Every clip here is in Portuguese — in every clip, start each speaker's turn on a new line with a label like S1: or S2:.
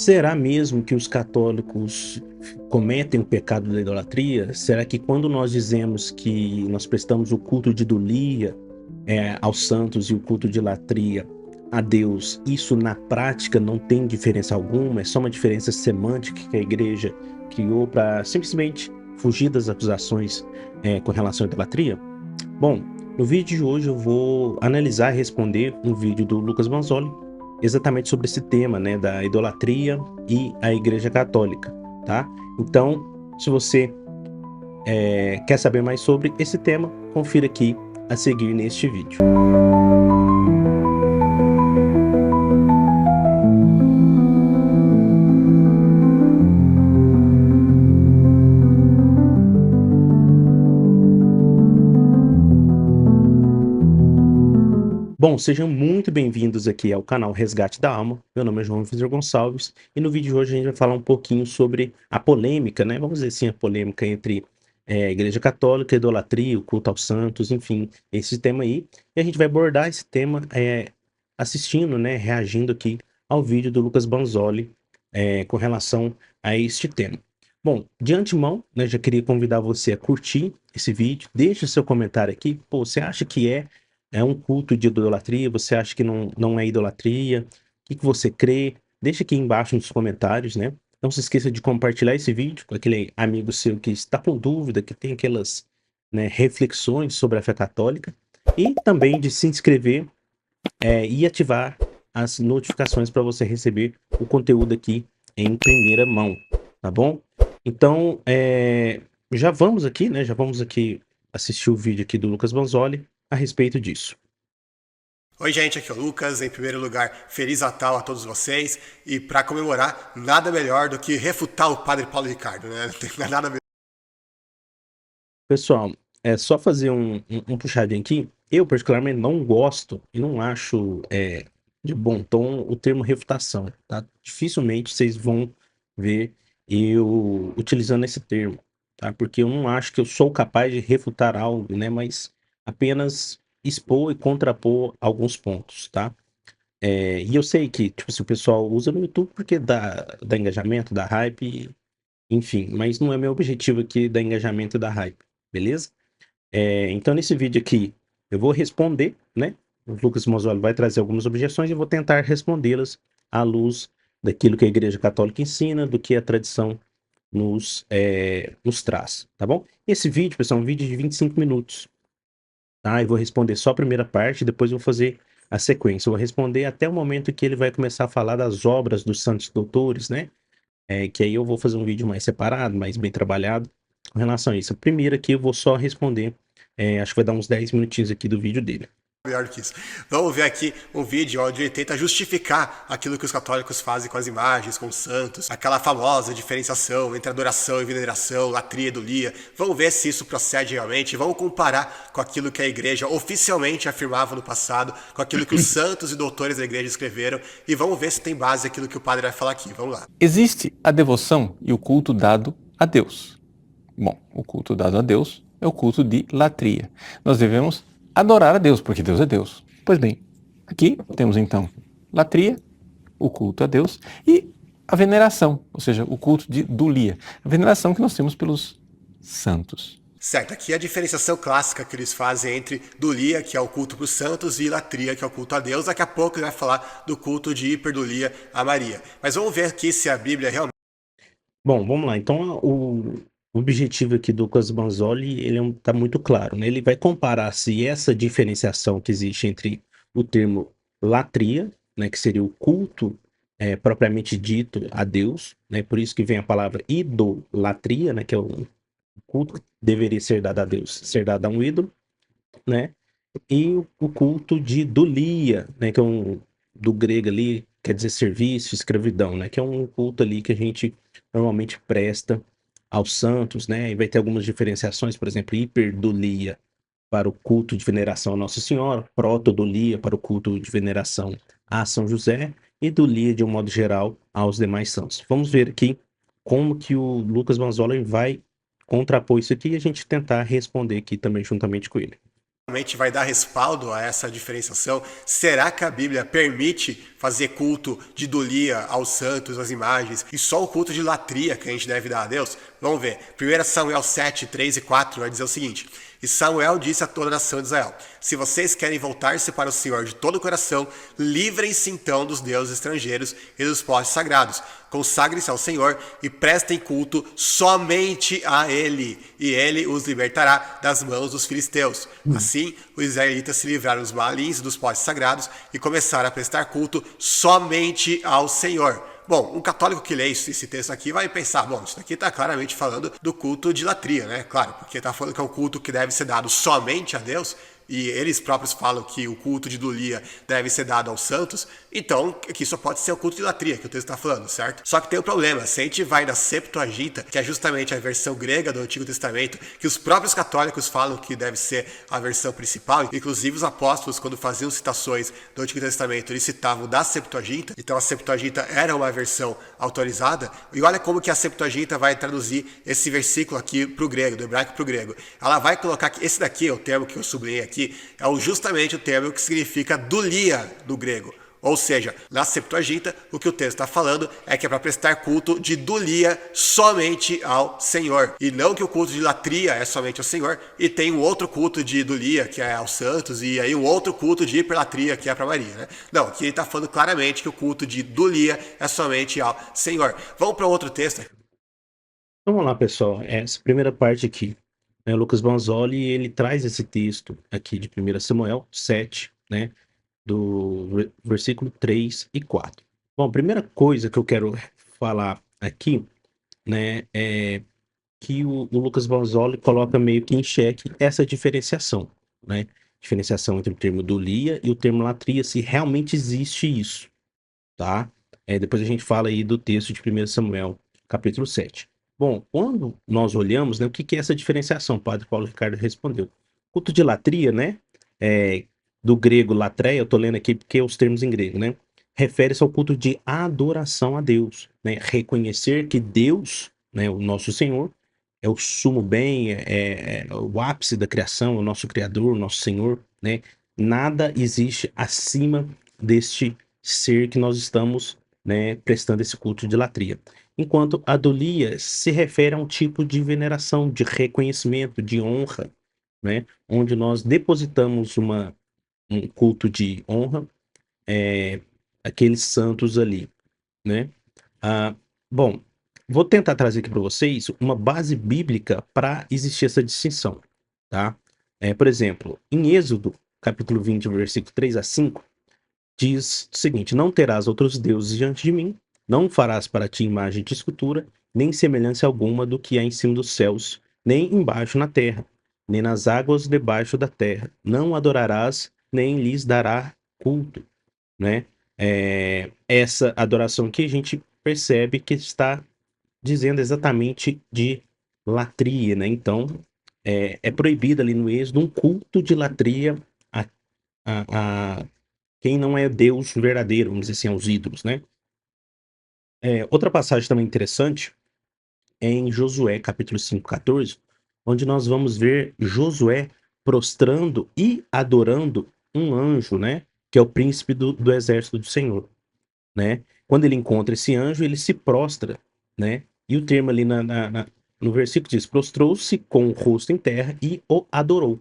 S1: Será mesmo que os católicos cometem o pecado da idolatria? Será que quando nós dizemos que nós prestamos o culto de idolia, aos santos e o culto de latria a Deus, isso na prática não tem diferença alguma? É só uma diferença semântica que a igreja criou para simplesmente fugir das acusações com relação à idolatria? Bom, no vídeo de hoje eu vou analisar e responder um vídeo do Lucas Manzoli exatamente sobre esse tema, né, da idolatria e a Igreja Católica, tá? Então, se você quer saber mais sobre esse tema, confira aqui a seguir neste vídeo. Bom, sejam muito bem-vindos aqui ao canal Resgate da Alma. Meu nome é João Vitor Gonçalves e no vídeo de hoje a gente vai falar um pouquinho sobre a polêmica, né? Vamos dizer assim, a polêmica entre a Igreja Católica, a idolatria, o culto aos santos, enfim, esse tema aí. E a gente vai abordar esse tema assistindo, né? Reagindo aqui ao vídeo do Lucas Banzoli com relação a este tema. Bom, de antemão, né, já queria convidar você a curtir esse vídeo, deixe seu comentário aqui. Pô, você acha que é um culto de idolatria? Você acha que não é idolatria? O que você crê? Deixa aqui embaixo nos comentários, né? Não se esqueça de compartilhar esse vídeo com aquele amigo seu que está com dúvida, que tem aquelas, né, reflexões sobre a fé católica. E também de se inscrever e ativar as notificações para você receber o conteúdo aqui em primeira mão, tá bom? Então, já vamos aqui, né? Já vamos aqui assistir o vídeo aqui do Lucas Banzoli a respeito disso.
S2: Oi gente, aqui é o Lucas. Em primeiro lugar, Feliz Natal a todos vocês. E para comemorar, nada melhor do que refutar o Padre Paulo Ricardo, né? Não tem nada melhor.
S1: Pessoal, é só fazer um puxadinho aqui. Eu particularmente não gosto e não acho de bom tom o termo refutação, tá? Dificilmente vocês vão ver eu utilizando esse termo, tá? Porque eu não acho que eu sou capaz de refutar algo, né? Mas apenas expor e contrapor alguns pontos, tá? E eu sei que, tipo assim, o pessoal usa no YouTube porque dá engajamento, dá hype, enfim, mas não é meu objetivo aqui dar engajamento e dar hype, beleza? Então, nesse vídeo aqui, eu vou responder, né? O Lucas Mosoli vai trazer algumas objeções e eu vou tentar respondê-las à luz daquilo que a Igreja Católica ensina, do que a tradição nos traz, tá bom? Esse vídeo, pessoal, é um vídeo de 25 minutos, tá? Eu vou responder só a primeira parte, depois eu vou fazer a sequência. Eu vou responder até o momento que ele vai começar a falar das obras dos santos doutores, né? Que aí eu vou fazer um vídeo mais separado, mais bem trabalhado com relação a isso. Primeiro aqui eu vou só responder, acho que vai dar uns 10 minutinhos aqui do vídeo dele.
S2: Melhor do que isso. Vamos ver aqui um vídeo onde ele tenta justificar aquilo que os católicos fazem com as imagens, com os santos, aquela famosa diferenciação entre adoração e veneração, latria e idolia. Vamos ver se isso procede realmente. Vamos comparar com aquilo que a igreja oficialmente afirmava no passado, com aquilo que os santos e doutores da igreja escreveram, e vamos ver se tem base aquilo que o padre vai falar aqui. Vamos lá.
S3: Existe a devoção e o culto dado a Deus. Bom, o culto dado a Deus é o culto de latria. Nós devemos adorar a Deus, porque Deus é Deus. Pois bem, aqui temos então latria, o culto a Deus, e a veneração, ou seja, o culto de dulia, a veneração que nós temos pelos santos.
S2: Certo, aqui é a diferenciação clássica que eles fazem entre dulia, que é o culto para os santos, e latria, que é o culto a Deus. Daqui a pouco ele vai falar do culto de hiperdulia a Maria. Mas vamos ver aqui se a Bíblia realmente...
S1: Bom, vamos lá. Então, o objetivo aqui do Lucas Banzoli, ele tá muito claro, né? Ele vai comparar se essa diferenciação que existe entre o termo latria, né, que seria o culto propriamente dito a Deus, né? Por isso que vem a palavra idolatria, né, que é o culto que deveria ser dado a Deus, ser dado a um ídolo, né? E o culto de dulia, né, que é do grego ali, quer dizer serviço, escravidão, né, que é um culto ali que a gente normalmente presta aos santos, né, e vai ter algumas diferenciações, por exemplo, hiperdulia para o culto de veneração a Nossa Senhora, protodulia para o culto de veneração a São José e dulia de um modo geral aos demais santos. Vamos ver aqui como que o Lucas Manzola vai contrapor isso aqui e a gente tentar responder aqui também juntamente com ele.
S2: realmente vai dar respaldo a essa diferenciação? Será que a Bíblia permite fazer culto de idolia aos santos, às imagens, e só o culto de latria que a gente deve dar a Deus? Vamos ver. 1 Samuel 7, 3 e 4 vai dizer o seguinte: E Samuel disse a toda a nação de Israel: Se vocês querem voltar-se para o Senhor de todo o coração, livrem-se então dos deuses estrangeiros e dos postes sagrados. Consagrem-se ao Senhor e prestem culto somente a Ele, e Ele os libertará das mãos dos filisteus. Assim, os israelitas se livraram dos Baalins e dos postes sagrados e começaram a prestar culto somente ao Senhor. Bom, um católico que lê esse texto aqui vai pensar, bom, isso daqui está claramente falando do culto de latria, né? Claro, porque está falando que é um culto que deve ser dado somente a Deus, e eles próprios falam que o culto de idolia deve ser dado aos santos, então aqui só pode ser o culto de latria que o texto está falando, certo? Só que tem um problema, se a gente vai na Septuaginta, que é justamente a versão grega do Antigo Testamento, que os próprios católicos falam que deve ser a versão principal, inclusive os apóstolos, quando faziam citações do Antigo Testamento, eles citavam da Septuaginta, então a Septuaginta era uma versão autorizada, e olha como que a Septuaginta vai traduzir esse versículo aqui para o grego, do hebraico para o grego. Ela vai colocar que esse daqui é o termo que eu sublinhei aqui, é justamente o termo que significa dulia no grego. Ou seja, na Septuaginta, o que o texto está falando é que é para prestar culto de dulia somente ao Senhor. E não que o culto de latria é somente ao Senhor, e tem um outro culto de dulia, que é aos santos, e aí um outro culto de hiperlatria, que é para Maria, né? Não, aqui ele está falando claramente que o culto de dulia é somente ao Senhor. Vamos para outro texto.
S1: Então, vamos lá, pessoal. Essa primeira parte aqui, né, o Lucas Banzoli, ele traz esse texto aqui de 1 Samuel 7, né, do versículo 3 e 4. Bom, a primeira coisa que eu quero falar aqui, né, é que o Lucas Banzoli coloca meio que em xeque essa diferenciação, né? Diferenciação entre o termo dulia e o termo latria, se realmente existe isso, tá? Depois a gente fala aí do texto de 1 Samuel, capítulo 7. Bom, quando nós olhamos, né, o que é essa diferenciação? O padre Paulo Ricardo respondeu. Culto de latria, né? Do grego latreia, eu tô lendo aqui porque é os termos em grego, né? Refere-se ao culto de adoração a Deus, né? Reconhecer que Deus, né, o nosso Senhor, é o sumo bem, é o ápice da criação, é o nosso Criador, o nosso Senhor, né? Nada existe acima deste ser que nós estamos, né, prestando esse culto de latria. Enquanto a dulia se refere a um tipo de veneração, de reconhecimento, de honra, né? Onde nós depositamos um culto de honra, aqueles santos ali, né? Bom, vou tentar trazer aqui para vocês uma base bíblica para existir essa distinção, tá? Por exemplo, em Êxodo, capítulo 20, versículo 3 a 5, diz o seguinte: Não terás outros deuses diante de mim, não farás para ti imagem de escultura, nem semelhança alguma do que há em cima dos céus, nem embaixo na terra, nem nas águas debaixo da terra. Não adorarás, nem lhes dará culto, né? Essa adoração que a gente percebe que está dizendo exatamente de latria, né? Então, é proibido ali no Êxodo um culto de latria a quem não é Deus verdadeiro, vamos dizer assim, aos ídolos, né? Outra passagem também interessante é em Josué, capítulo 5, 14, onde nós vamos ver Josué prostrando e adorando um anjo, né? Que é o príncipe do exército do Senhor, né? Quando ele encontra esse anjo, ele se prostra, né? E o termo ali no versículo diz: prostrou-se com o rosto em terra e o adorou,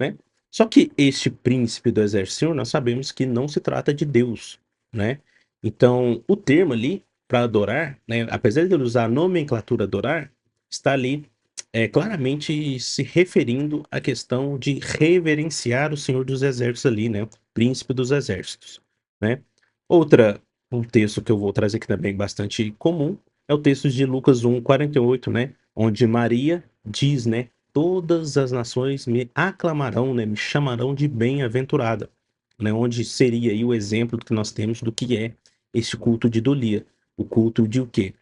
S1: né? Só que este príncipe do exército do Senhor, nós sabemos que não se trata de Deus, né? Então, o termo ali para adorar, né, apesar de ele usar a nomenclatura adorar, está ali claramente se referindo à questão de reverenciar o Senhor dos exércitos ali, né? O príncipe dos exércitos, né? Um texto que eu vou trazer aqui também bastante comum é o texto de Lucas 1:48, né? Onde Maria diz, né? Todas as nações me aclamarão, né? Me chamarão de bem-aventurada, né? Onde seria aí o exemplo que nós temos do que é este culto de idolia. O culto de o quê?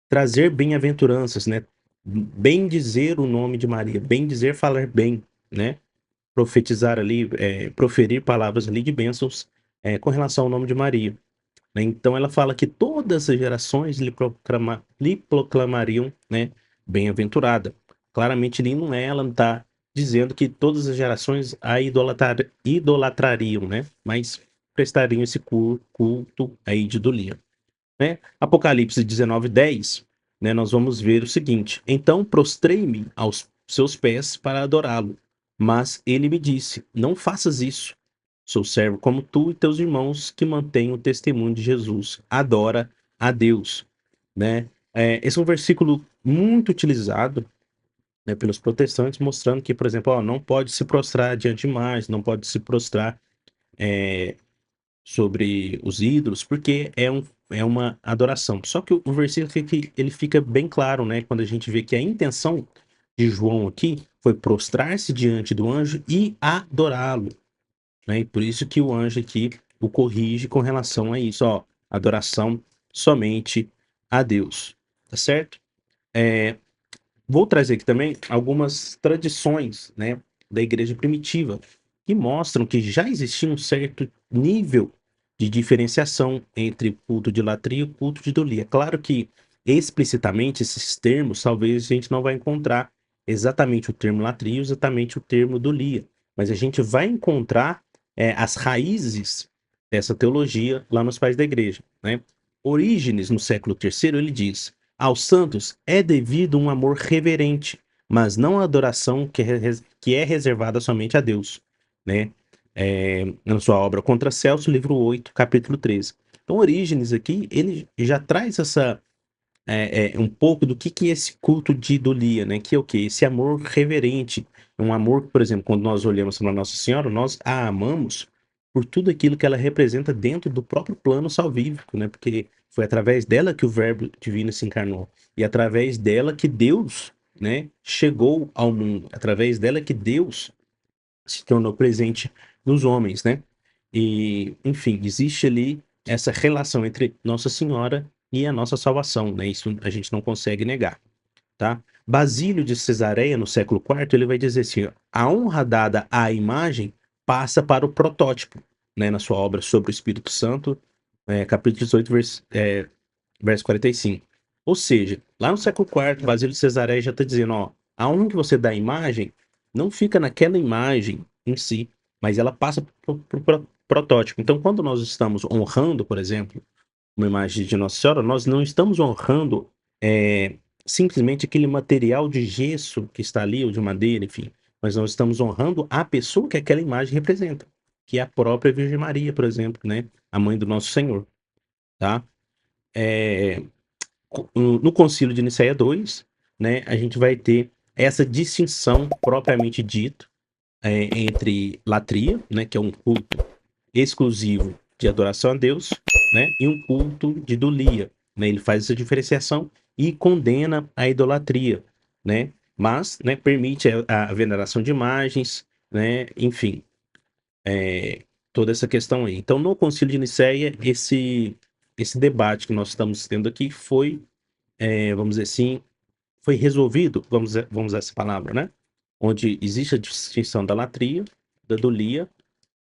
S1: Trazer bem-aventuranças, né? Bem dizer o nome de Maria, bem dizer, falar bem, né? Profetizar ali, proferir palavras ali de bênçãos com relação ao nome de Maria, né? Então ela fala que todas as gerações lhe proclamariam, né, bem-aventurada. Claramente ali não é, ela não está dizendo que todas as gerações a idolatrariam, né? Mas prestariam esse culto aí de idolia, né? Apocalipse 19:10, né? Nós vamos ver o seguinte: então prostrei-me aos seus pés para adorá-lo, mas ele me disse: não faças isso. Sou servo como tu e teus irmãos que mantêm o testemunho de Jesus. Adora a Deus, né? Esse é um versículo muito utilizado, né, pelos protestantes, mostrando que, por exemplo, ó, não pode se prostrar diante de imagens, não pode se prostrar sobre os ídolos, porque é uma adoração. Só que o versículo aqui, ele fica bem claro, né, quando a gente vê que a intenção de João aqui foi prostrar-se diante do anjo e adorá-lo, né? E por isso que o anjo aqui o corrige com relação a isso, ó, adoração somente a Deus, tá certo? Vou trazer aqui também algumas tradições, né, da igreja primitiva que mostram que já existia um certo nível de diferenciação entre culto de latria e culto de idolia. Claro que explicitamente esses termos talvez a gente não vai encontrar exatamente o termo latria, exatamente o termo idolia, mas a gente vai encontrar as raízes dessa teologia lá nos pais da igreja, né? Orígenes, no século III, ele diz: aos santos é devido um amor reverente, mas não a adoração que é reservada somente a Deus, né? Na sua obra Contra Celso, livro 8, capítulo 13. Então, Orígenes aqui, ele já traz um pouco do que é esse culto de idolia, né? Que é o quê? Esse amor reverente. Um amor que, por exemplo, quando nós olhamos para Nossa Senhora, nós a amamos por tudo aquilo que ela representa dentro do próprio plano salvífico, né? Porque foi através dela que o Verbo divino se encarnou. E através dela que Deus, né, chegou ao mundo. Através dela que Deus se tornou presente nos homens, né? E, enfim, existe ali essa relação entre Nossa Senhora e a nossa salvação, né? Isso a gente não consegue negar, tá? Basílio de Cesareia, no século IV, ele vai dizer assim: ó, a honra dada à imagem passa para o protótipo, né? Na sua obra sobre o Espírito Santo, capítulo 18, verso 45. Ou seja, lá no século IV, Basílio de Cesareia já está dizendo, ó, a honra que você dá à imagem não fica naquela imagem em si, mas ela passa para o protótipo. Então, quando nós estamos honrando, por exemplo, uma imagem de Nossa Senhora, nós não estamos honrando simplesmente aquele material de gesso que está ali, ou de madeira, enfim, mas nós estamos honrando a pessoa que aquela imagem representa, que é a própria Virgem Maria, por exemplo, né? A mãe do nosso Senhor, tá? É, no Concílio de Nicéia II, né, a gente vai ter essa distinção propriamente dita entre latria, né, que é um culto exclusivo de adoração a Deus, né, e um culto de idolia, né? Ele faz essa diferenciação e condena a idolatria, né? Mas, né, permite a veneração de imagens, né? Enfim, toda essa questão aí. Então, no Concílio de Nicéia, esse debate que nós estamos tendo aqui foi, vamos dizer assim, foi resolvido, vamos usar essa palavra, né? Onde existe a distinção da latria, da idolia,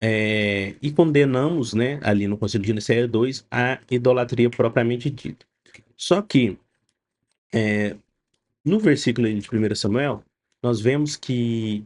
S1: e condenamos, né, ali no Concílio de Nicéia II, a idolatria propriamente dita. Só que, no versículo aí de 1 Samuel, nós vemos que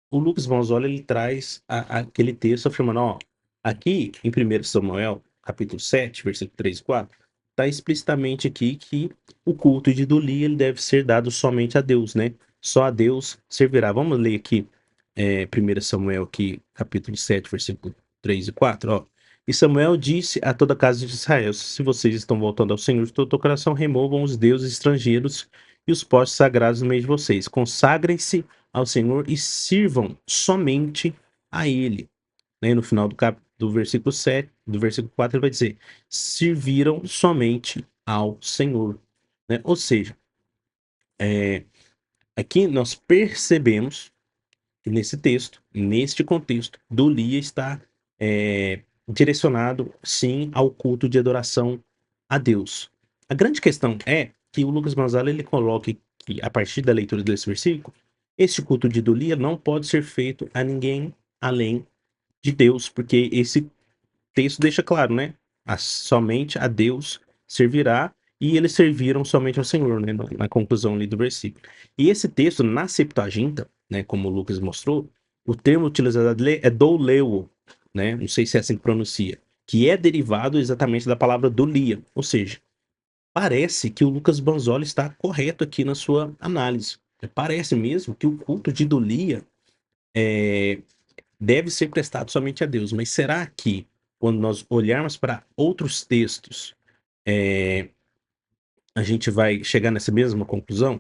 S1: o Lucas Bonzola, ele traz aquele texto afirmando, ó, aqui em 1 Samuel, capítulo 7, versículo 3 e 4, está explicitamente aqui que o culto de idolia ele deve ser dado somente a Deus, né? Só a Deus servirá. Vamos ler aqui 1 Samuel, aqui, capítulo 7, versículo 3 e 4, ó. E Samuel disse a toda a casa de Israel: se vocês estão voltando ao Senhor de todo o coração, removam os deuses estrangeiros e os postes sagrados no meio de vocês. Consagrem-se ao Senhor e sirvam somente a Ele. Né? No final do versículo 7, do versículo 4, ele vai dizer: serviram somente ao Senhor. Né? Ou seja, aqui nós percebemos que nesse texto, neste contexto, Dolia está direcionado, sim, ao culto de adoração a Deus. A grande questão é que o Lucas Gonzalo ele coloca que, a partir da leitura desse versículo, este culto de idolia não pode ser feito a ninguém além de Deus, porque esse texto deixa claro, né? Somente a Deus servirá, e eles serviram somente ao Senhor, né, na conclusão ali do versículo. E esse texto, na Septuaginta, né, como o Lucas mostrou, o termo utilizado ali é douleuo, né, não sei se é assim que pronuncia, que é derivado exatamente da palavra doulia, ou seja, parece que o Lucas Banzoli está correto aqui na sua análise. Parece mesmo que o culto de doulia deve ser prestado somente a Deus, mas será que, quando nós olharmos para outros textos, a gente vai chegar nessa mesma conclusão,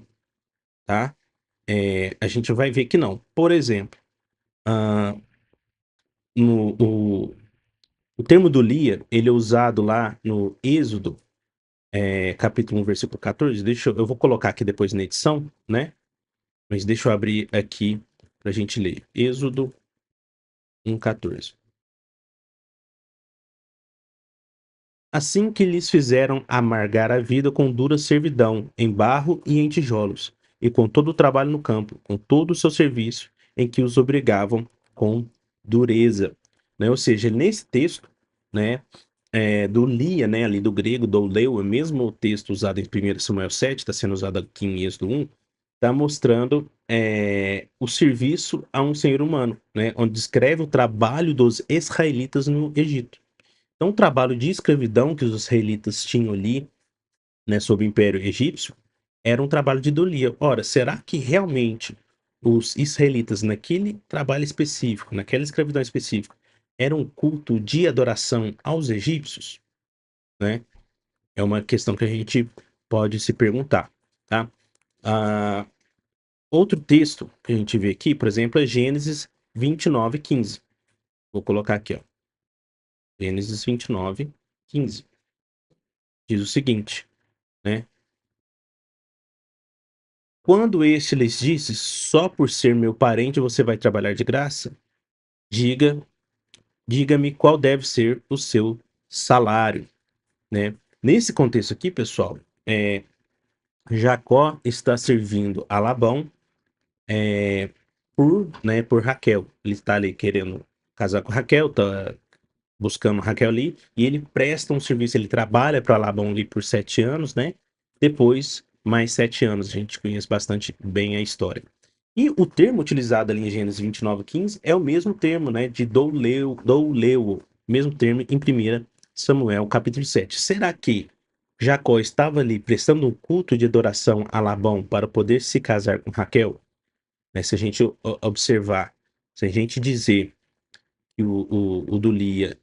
S1: tá? A gente vai ver que não. Por exemplo, ah, no, o termo doulia, ele é usado lá no Êxodo, capítulo 1, versículo 14. Eu vou colocar aqui depois na edição, né? Mas deixa eu abrir aqui para a gente ler. Êxodo 1:14. Assim que lhes fizeram amargar a vida com dura servidão, em barro e em tijolos, e com todo o trabalho no campo, com todo o seu serviço, em que os obrigavam com dureza. Né? Ou seja, nesse texto, né, do Lia, né, ali do grego, do Leu, é mesmo o texto usado em 1 Samuel 7, está sendo usado aqui em Êxodo 1, está mostrando o serviço a um ser humano, né, onde descreve o trabalho dos israelitas no Egito. Então, o trabalho de escravidão que os israelitas tinham ali, né, sob o Império Egípcio, era um trabalho de idolia. Ora, será que realmente os israelitas, naquele trabalho específico, naquela escravidão específica, era um culto de adoração aos egípcios? Né? É uma questão que a gente pode se perguntar, tá? Outro texto que a gente vê aqui, por exemplo, é Gênesis 29:15. Vou colocar aqui, ó. Gênesis 29:15. Diz o seguinte, né? Quando este lhes disse, só por ser meu parente você vai trabalhar de graça, diga-me qual deve ser o seu salário, né? Nesse contexto aqui, pessoal, Jacó está servindo a Labão por Raquel. Ele está ali querendo casar com Raquel, tá buscando Raquel ali, e ele presta um serviço, ele trabalha para Labão ali por 7 anos, né? Depois, mais 7 anos, a gente conhece bastante bem a história. E o termo utilizado ali em Gênesis 29:15 é o mesmo termo, né, de douleuo, mesmo termo em 1 Samuel, capítulo 7. Será que Jacó estava ali prestando um culto de adoração a Labão para poder se casar com Raquel? Né, se a gente observar, se a gente dizer que o doulia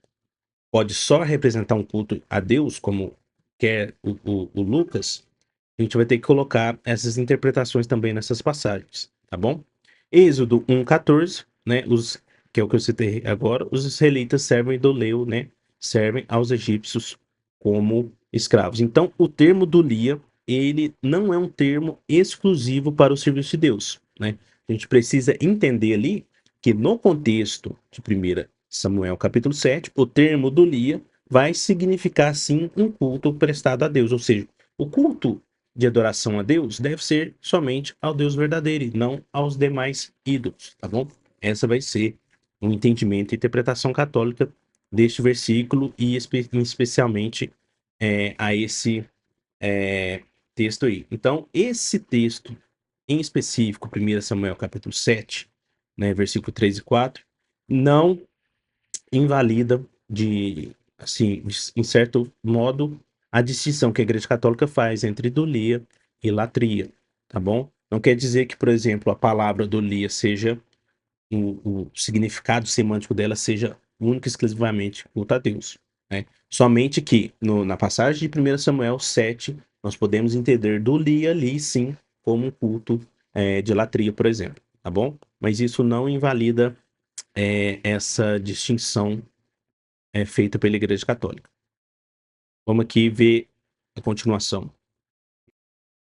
S1: pode só representar um culto a Deus, como quer o Lucas, a gente vai ter que colocar essas interpretações também nessas passagens, tá bom? Êxodo 1:14, né, que é o que eu citei agora, os israelitas servem doleu, né, servem aos egípcios como escravos. Então, o termo doulia, ele não é um termo exclusivo para o serviço de Deus, né? A gente precisa entender ali que no contexto de 1 Samuel capítulo 7, o termo doulia vai significar sim um culto prestado a Deus, ou seja, o culto de adoração a Deus deve ser somente ao Deus verdadeiro e não aos demais ídolos, tá bom? Essa vai ser um entendimento e interpretação católica deste versículo e especialmente a esse texto aí. Então, esse texto em específico, 1 Samuel capítulo 7, né, versículo 3 e 4, não invalida assim, em certo modo, a distinção que a Igreja Católica faz entre idolia e latria, tá bom? Não quer dizer que, por exemplo, a palavra idolia seja, o significado semântico dela seja único e exclusivamente culto a Deus, né? Somente que, na passagem de 1 Samuel 7, nós podemos entender idolia ali, sim, como um culto de latria, por exemplo, tá bom? Mas isso não invalida essa distinção feita pela Igreja Católica. Vamos aqui ver a continuação.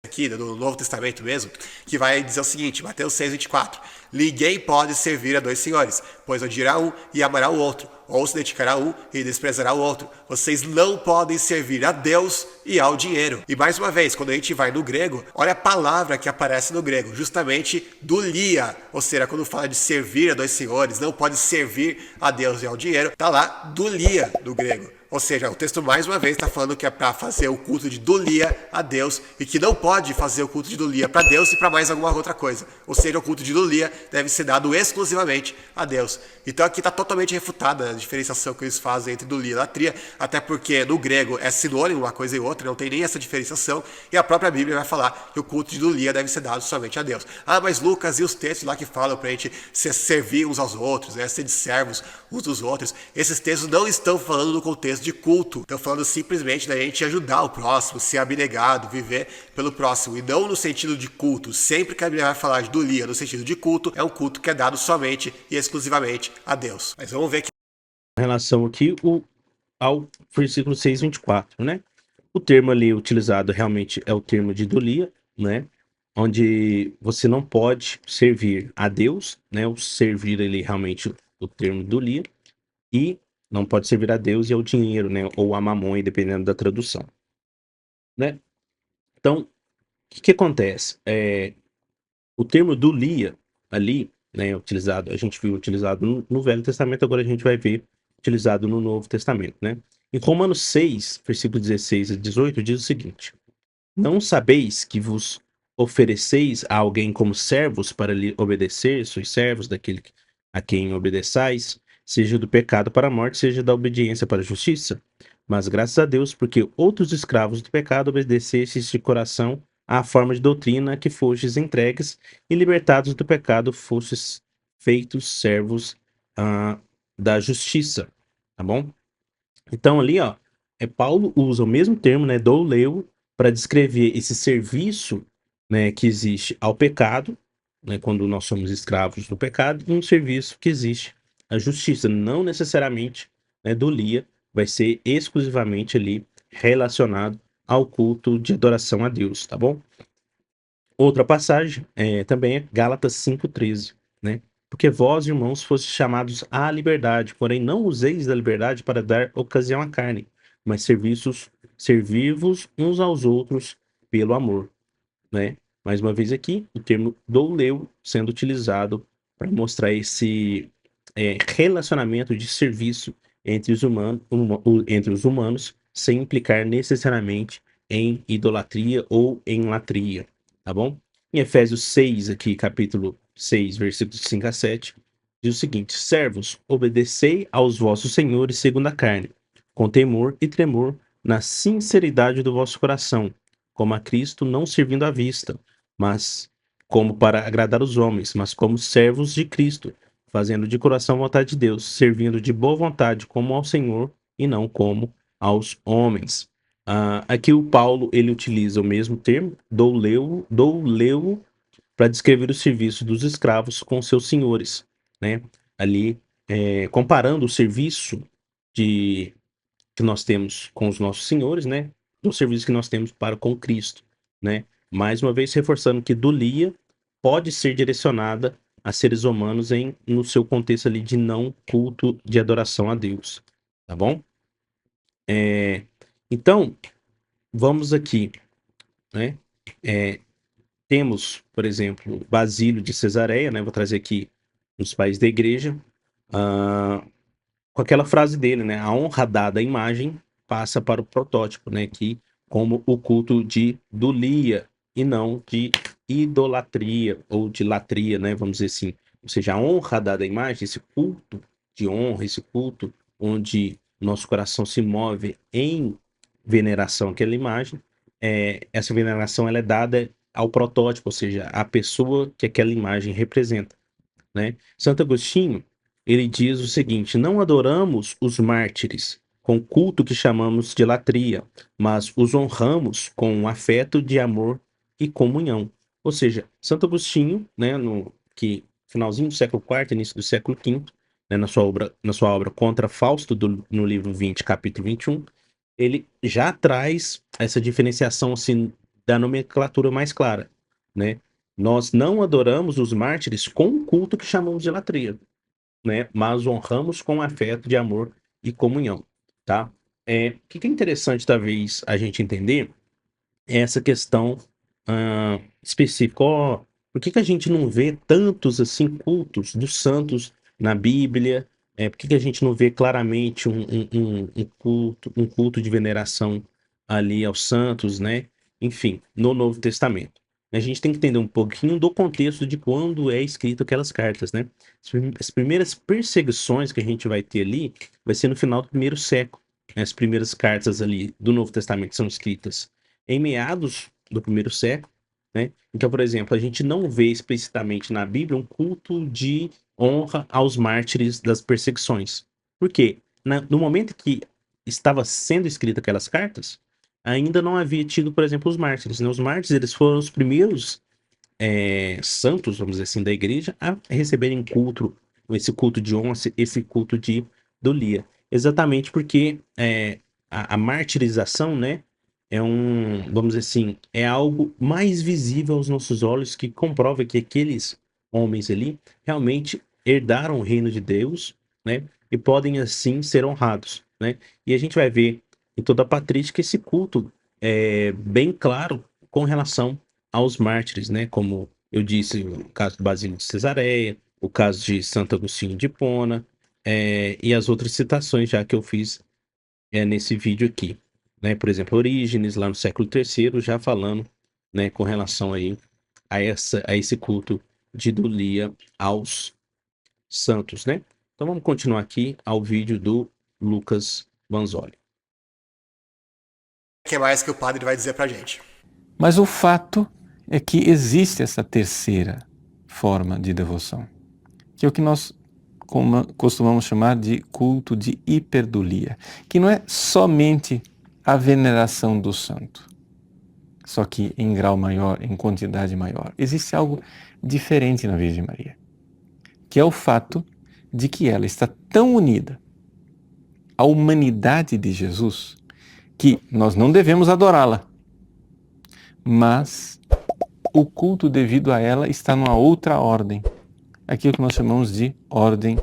S2: Aqui do Novo Testamento mesmo, que vai dizer o seguinte, Mateus 6:24: ninguém pode servir a dois senhores, pois odiará um e amará o outro, ou se dedicará a um e desprezará o outro. Vocês não podem servir a Deus e ao dinheiro. E mais uma vez, quando a gente vai no grego, olha a palavra que aparece no grego, justamente doulia, ou seja, quando fala de servir a dois senhores, não pode servir a Deus e ao dinheiro, tá lá doulia do grego. Ou seja, o texto mais uma vez está falando que é para fazer o culto de Dulia a Deus e que não pode fazer o culto de Dulia para Deus e para mais alguma outra coisa. Ou seja, o culto de Dulia deve ser dado exclusivamente a Deus. Então aqui está totalmente refutada a diferenciação que eles fazem entre Dulia e Latria, até porque no grego é sinônimo uma coisa e outra, não tem nem essa diferenciação, e a própria Bíblia vai falar que o culto de Dulia deve ser dado somente a Deus. Ah, mas Lucas e os textos lá que falam para a gente servir uns aos outros, né, ser de servos uns dos outros, esses textos não estão falando no contexto de culto, estão falando simplesmente da gente ajudar o próximo, ser abnegado, viver pelo próximo, e não no sentido de culto. Sempre que a Bíblia vai falar de Dulia no sentido de culto, é um culto que é dado somente e exclusivamente a Deus. Mas vamos ver que
S1: Em relação aqui ao versículo 6:24, né? O termo ali utilizado realmente é o termo de Dulia, né? Onde você não pode servir a Deus, né? O servir ali realmente o termo Dulia, e não pode servir a Deus e ao dinheiro, né? Ou a mamon, dependendo da tradução, né? Então, o que acontece? O termo Dulia ali, né? Utilizado, a gente viu utilizado no Velho Testamento, agora a gente vai ver utilizado no Novo Testamento, né? Em Romanos 6, versículo 16 a 18, diz o seguinte: Não sabeis que vos ofereceis a alguém como servos para lhe obedecer, sois servos daquele a quem obedeçais, seja do pecado para a morte, seja da obediência para a justiça? Mas graças a Deus, porque outros escravos do pecado obedecestes de coração à forma de doutrina que fostes entregues, e libertados do pecado fostes feitos servos da justiça. Tá bom? Então ali, ó, Paulo usa o mesmo termo, né, douleu, para descrever esse serviço, né, que existe ao pecado, né, quando nós somos escravos do pecado, e um serviço que existe à justiça. Não necessariamente, né, doulia vai ser exclusivamente ali relacionado ao culto de adoração a Deus, tá bom? Outra passagem também é Gálatas 5:13, né? Porque vós, irmãos, fostes chamados à liberdade, porém não useis da liberdade para dar ocasião à carne, mas servir-vos uns aos outros pelo amor, né? Mais uma vez aqui, o termo douleu sendo utilizado para mostrar esse relacionamento de serviço entre entre os humanos, sem implicar necessariamente em idolatria ou em latria, tá bom? Em Efésios 6, aqui, capítulo 6, versículos 5 a 7, diz o seguinte: Servos, obedecei aos vossos senhores segundo a carne, com temor e tremor, na sinceridade do vosso coração, como a Cristo, não servindo à vista, mas como para agradar os homens, mas como servos de Cristo, fazendo de coração a vontade de Deus, servindo de boa vontade como ao Senhor e não como aos homens. Aqui o Paulo ele utiliza o mesmo termo, douleu, para descrever o serviço dos escravos com seus senhores, né? Ali comparando o serviço que nós temos com os nossos senhores, né? Do serviço que nós temos para com Cristo, né? Mais uma vez reforçando que doulia pode ser direcionada a seres humanos no seu contexto ali de não culto de adoração a Deus, tá bom? Então, vamos aqui, né? Temos, por exemplo, Basílio de Cesareia, né? Vou trazer aqui nos pais da igreja, com aquela frase dele, né? A honra dada à imagem passa para o protótipo, né? Que como o culto de dulia e não de idolatria ou de latria, né? Vamos dizer assim. Ou seja, a honra dada à imagem, esse culto de honra, esse culto onde nosso coração se move em veneração àquela imagem, essa veneração ela é dada ao protótipo, ou seja, à pessoa que aquela imagem representa, né? Santo Agostinho, ele diz o seguinte: não adoramos os mártires com culto que chamamos de latria, mas os honramos com um afeto de amor e comunhão. Ou seja, Santo Agostinho, né, no finalzinho do século IV, início do século V, né, na sua obra Contra Fausto, no livro 20, capítulo 21, ele já traz essa diferenciação assim, da nomenclatura mais clara, né? Nós não adoramos os mártires com o culto que chamamos de latria, né? Mas honramos com afeto de amor e comunhão, tá? O que é interessante, talvez, a gente entender é essa questão específica. Por que a gente não vê tantos, assim, cultos dos santos na Bíblia, Por que que a gente não vê claramente um culto de veneração ali aos santos, né? Enfim, no Novo Testamento. A gente tem que entender um pouquinho do contexto de quando é escrito aquelas cartas, né? As primeiras perseguições que a gente vai ter ali vai ser no final do primeiro século, né? As primeiras cartas ali do Novo Testamento são escritas em meados do primeiro século, né? Então, por exemplo, a gente não vê explicitamente na Bíblia um culto de honra aos mártires das perseguições. Por quê? No momento que estava sendo escrita aquelas cartas, ainda não havia tido, por exemplo, os mártires, né? Os mártires, eles foram os primeiros santos, vamos dizer assim, da igreja a receberem culto, esse culto de honra, esse culto de dolia. Exatamente porque a martirização, né, vamos dizer assim, é algo mais visível aos nossos olhos que comprova que aqueles homens ali realmente herdaram o reino de Deus, né, e podem assim ser honrados, né? E a gente vai ver em toda a patrística esse culto bem claro com relação aos mártires, né? Como eu disse, o caso do Basílio de Cesareia, o caso de Santo Agostinho de Hipona, e as outras citações já que eu fiz nesse vídeo aqui, né? Por exemplo, Orígenes, lá no século III, já falando, né, com relação aí a esse culto de idolia aos santos, né? Então vamos continuar aqui ao vídeo do Lucas Vanzoli.
S2: O que mais que o padre vai dizer pra gente?
S3: Mas o fato é que existe essa terceira forma de devoção, que é o que nós costumamos chamar de culto de hiperdulia, que não é somente a veneração do santo, só que em grau maior, em quantidade maior. Existe algo diferente na Virgem Maria, que é o fato de que ela está tão unida à humanidade de Jesus que nós não devemos adorá-la, mas o culto devido a ela está numa outra ordem, aquilo que nós chamamos de ordem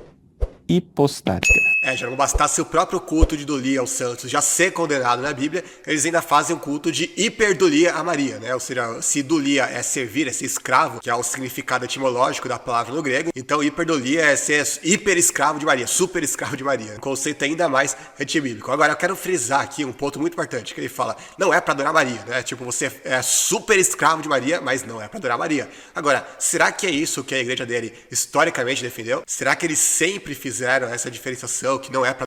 S3: hipostática.
S2: Já não bastasse o próprio culto de idolia aos santos já ser condenado na Bíblia, eles ainda fazem um culto de hiperdulia a Maria, né? Ou seja, se idolia é servir, é ser escravo, que é o significado etimológico da palavra no grego, então hiperdulia é ser hiper escravo de Maria, super escravo de Maria. Um conceito ainda mais antibíblico. Agora, eu quero frisar aqui um ponto muito importante, que ele fala, não é para adorar Maria, né? Tipo, você é super escravo de Maria, mas não é para adorar Maria. Agora, será que é isso que a igreja dele historicamente defendeu? Será que eles sempre fizeram essa diferenciação que não é para...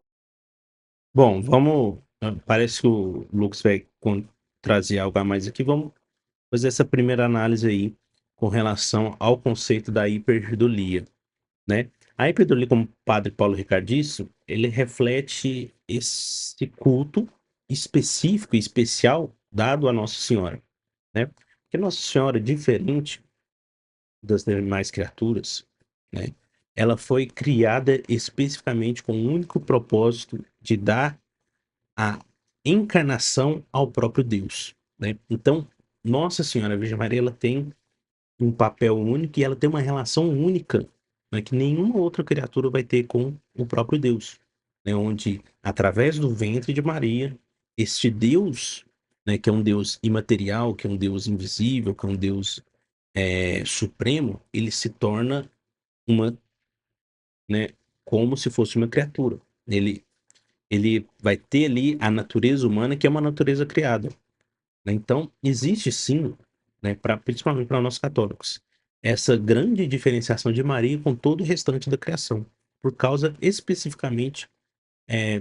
S1: Bom, parece que o Lucas vai trazer algo a mais aqui. Vamos fazer essa primeira análise aí com relação ao conceito da hiperdulia, né? A hiperdulia, como o padre Paulo Ricardo disse, ele reflete esse culto específico e especial dado a Nossa Senhora, né? Porque Nossa Senhora, diferente das demais criaturas, né? Ela foi criada especificamente com o único propósito de dar a encarnação ao próprio Deus, né? Então, Nossa Senhora Virgem Maria, ela tem um papel único e ela tem uma relação única, né, que nenhuma outra criatura vai ter com o próprio Deus, né? Onde, através do ventre de Maria, este Deus, né, que é um Deus imaterial, que é um Deus invisível, que é um Deus supremo, ele se torna uma, né, como se fosse uma criatura. Ele vai ter ali a natureza humana, que é uma natureza criada, né? Então, existe sim, né, principalmente para nós católicos, essa grande diferenciação de Maria com todo o restante da criação, por causa especificamente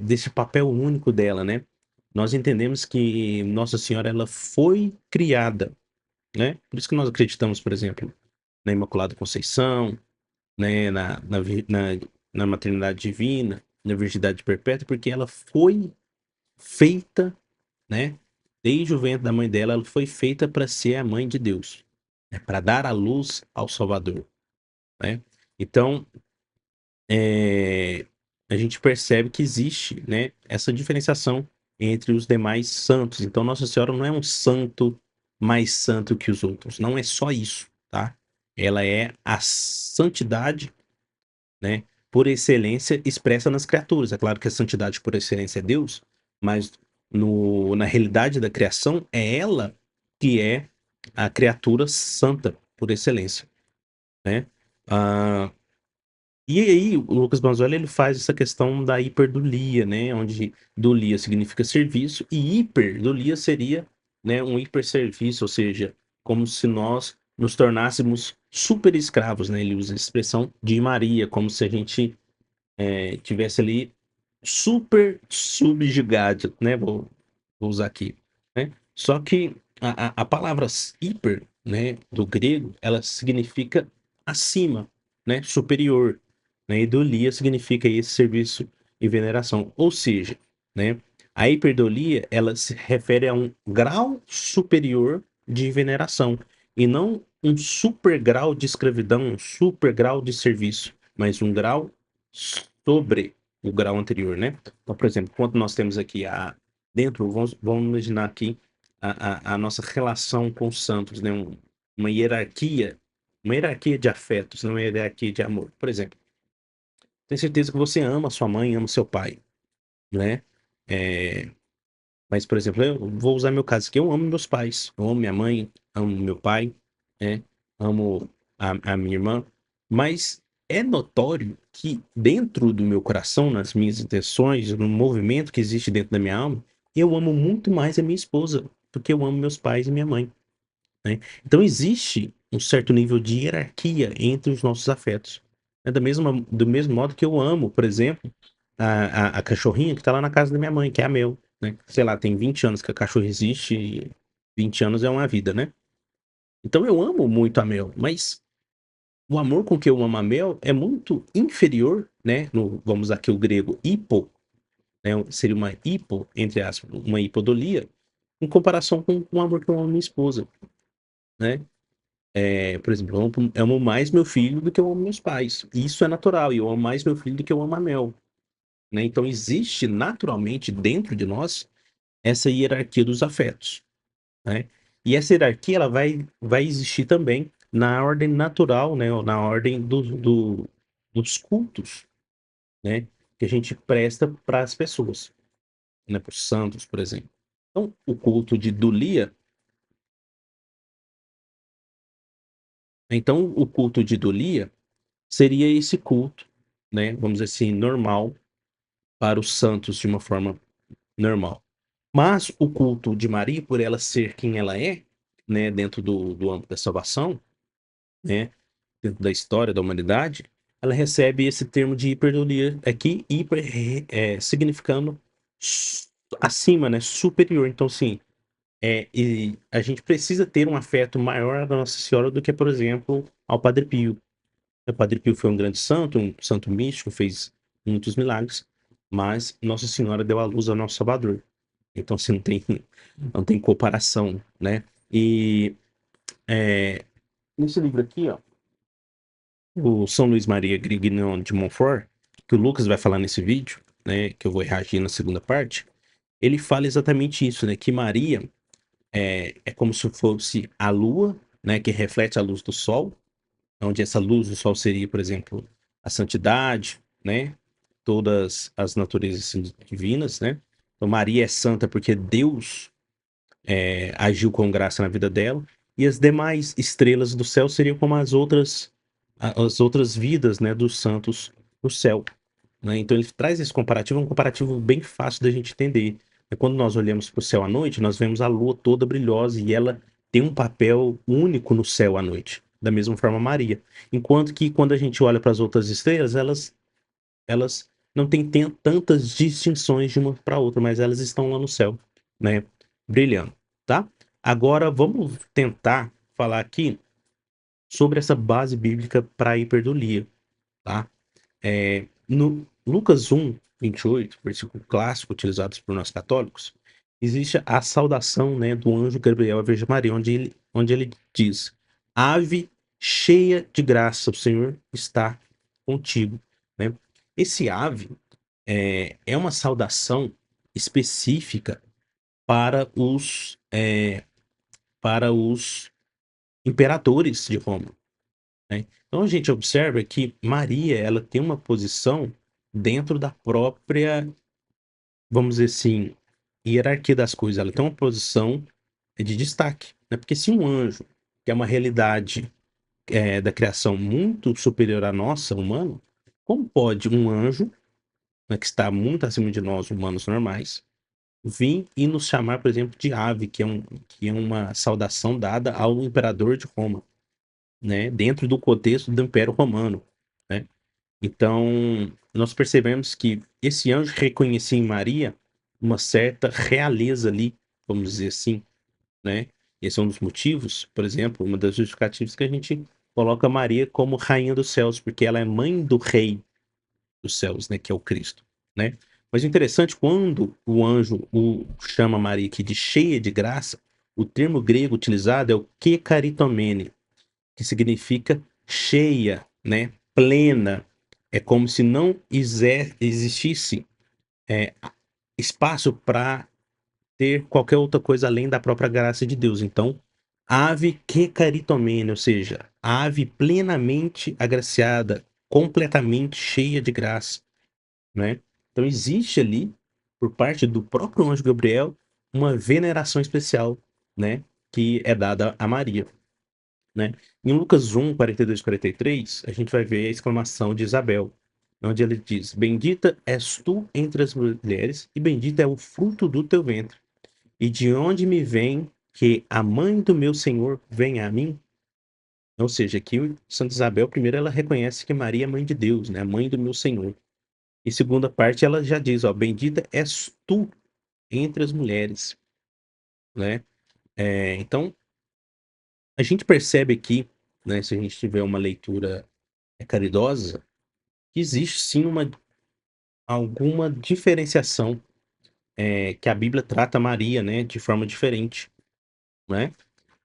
S1: desse papel único dela, né? Nós entendemos que Nossa Senhora, ela foi criada, né? Por isso que nós acreditamos, por exemplo, na Imaculada Conceição, né, na maternidade divina, na virgindade perpétua, porque ela foi feita, né, desde o ventre da mãe dela, ela foi feita para ser a mãe de Deus, né, para dar a luz ao Salvador, né? Então, a gente percebe que existe, né, essa diferenciação entre os demais santos. Então, Nossa Senhora não é um santo mais santo que os outros, não é só isso, tá? Ela é a santidade, né, por excelência expressa nas criaturas. É claro que a santidade por excelência é Deus, mas na realidade da criação é ela que é a criatura santa por excelência, né? Ah, E aí, o Lucas Banzola, ele faz essa questão da hiperdulia, né? Onde dulia significa serviço e hiperdulia seria, né, um hiperserviço, ou seja, como se nós nos tornássemos super escravos, né? Ele usa a expressão de Maria, como se a gente tivesse ali super subjugado, né? Vou usar aqui, né? Só que a palavra hiper, né, do grego, ela significa acima, né, superior, né? Idolia significa esse serviço e veneração, ou seja, né, a hiperdolia, ela se refere a um grau superior de veneração e não um super grau de escravidão, um super grau de serviço, mas um grau sobre o grau anterior, né? Então, por exemplo, quando nós temos aqui dentro, vamos imaginar aqui a nossa relação com os santos, né? Uma hierarquia de afetos, não uma hierarquia de amor. Por exemplo, tenho certeza que você ama sua mãe, ama seu pai, né? É, mas, por exemplo, eu vou usar meu caso aqui, eu amo meus pais, eu amo minha mãe, amo meu pai, né? Amo a minha irmã, mas é notório que dentro do meu coração, nas minhas intenções, no movimento que existe dentro da minha alma, eu amo muito mais a minha esposa do que eu amo meus pais e minha mãe, né? Então existe um certo nível de hierarquia entre os nossos afetos. É do mesmo modo que eu amo, por exemplo, a cachorrinha que tá lá na casa da minha mãe, que é a Mel, né? Sei lá, tem 20 anos que a cachorra existe e 20 anos é uma vida, né? Então eu amo muito a Mel, mas o amor com que eu amo a Mel é muito inferior, né? Vamos usar aqui o grego hipo, né? Seria uma hipo, entre aspas, uma hipodolia, em comparação com o amor que eu amo a minha esposa, né? Por exemplo, eu amo mais meu filho do que eu amo meus pais. E isso é natural, e eu amo mais meu filho do que eu amo a Mel, né? Então existe naturalmente dentro de nós essa hierarquia dos afetos, né? E essa hierarquia ela vai existir também na ordem natural, né? Ou na ordem dos cultos, né? Que a gente presta para as pessoas, né? Para os santos, por exemplo. Então, o culto de Dulia, o culto de Dulia seria esse culto, né? Vamos dizer assim, normal para os santos de uma forma normal. Mas o culto de Maria, por ela ser quem ela é, né? Dentro do âmbito da salvação, né? Dentro da história da humanidade, ela recebe esse termo de hiperdulia aqui, significando acima, né? Superior. Então, sim, e a gente precisa ter um afeto maior à Nossa Senhora do que, por exemplo, ao Padre Pio. O Padre Pio foi um grande santo, um santo místico, fez muitos milagres, mas Nossa Senhora deu à luz ao nosso Salvador. Então, assim, não tem comparação, né? E nesse livro aqui, ó, o São Luís Maria Grignion de Montfort, que o Lucas vai falar nesse vídeo, né, que eu vou reagir na segunda parte, ele fala exatamente isso, né, que Maria é como se fosse a lua, né, que reflete a luz do sol, onde essa luz do sol seria, por exemplo, a santidade, né, todas as naturezas assim, divinas, né. Então Maria é santa porque Deus agiu com graça na vida dela, e as demais estrelas do céu seriam como as outras vidas, né, dos santos no céu, né? Então ele traz esse comparativo, um comparativo bem fácil da gente entender. Quando nós olhamos para o céu à noite, nós vemos a lua toda brilhosa e ela tem um papel único no céu à noite, da mesma forma Maria. Enquanto que quando a gente olha para as outras estrelas, elas não têm tantas distinções de uma para outra, mas elas estão lá no céu, né, brilhando, tá? Agora vamos tentar falar aqui sobre essa base bíblica para a hiperdulia, tá? No Lucas 1:28, versículo clássico utilizado por nós católicos, existe a saudação, né, do anjo Gabriel à Virgem Maria, onde ele diz: Ave cheia de graça, o Senhor está contigo, né? Esse ave é uma saudação específica para os imperadores de Roma, né? Então a gente observa que Maria, ela tem uma posição dentro da própria, vamos dizer assim, hierarquia das coisas. Ela tem uma posição de destaque, né? Porque se um anjo, que é uma realidade da criação muito superior à nossa, humana, Como pode um anjo, né, que está muito acima de nós, humanos normais, vir e nos chamar, por exemplo, de ave, que é uma saudação dada ao imperador de Roma, né? Dentro do contexto do Império Romano, né? Então, nós percebemos que esse anjo reconhecia em Maria uma certa realeza ali, vamos dizer assim, né? Esse é um dos motivos, por exemplo, uma das justificativas que a gente coloca Maria como rainha dos céus, porque ela é mãe do rei dos céus, né, que é o Cristo, né? Mas o interessante, quando o anjo chama Maria aqui de cheia de graça, o termo grego utilizado é o kekaritomene, que significa cheia, né, plena. É como se não existisse é, espaço para ter qualquer outra coisa além da própria graça de Deus. Então, ave kekaritomene, ou seja, ave plenamente agraciada, completamente cheia de graça, né? Então existe ali, por parte do próprio anjo Gabriel, uma veneração especial, né, que é dada a Maria, né? Em Lucas 1, 42 e 43, a gente vai ver a exclamação de Isabel, onde ele diz: Bendita és tu entre as mulheres, e bendito é o fruto do teu ventre. E de onde me vem que a mãe do meu Senhor venha a mim? Ou seja, aqui Santa Isabel, primeiro, ela reconhece que Maria é mãe de Deus, né? A mãe do meu Senhor. E segunda parte, ela já diz, ó, bendita és tu entre as mulheres, né? Então, a gente percebe aqui, né, se a gente tiver uma leitura caridosa, que existe sim alguma diferenciação, que a Bíblia trata Maria, né, de forma diferente, né?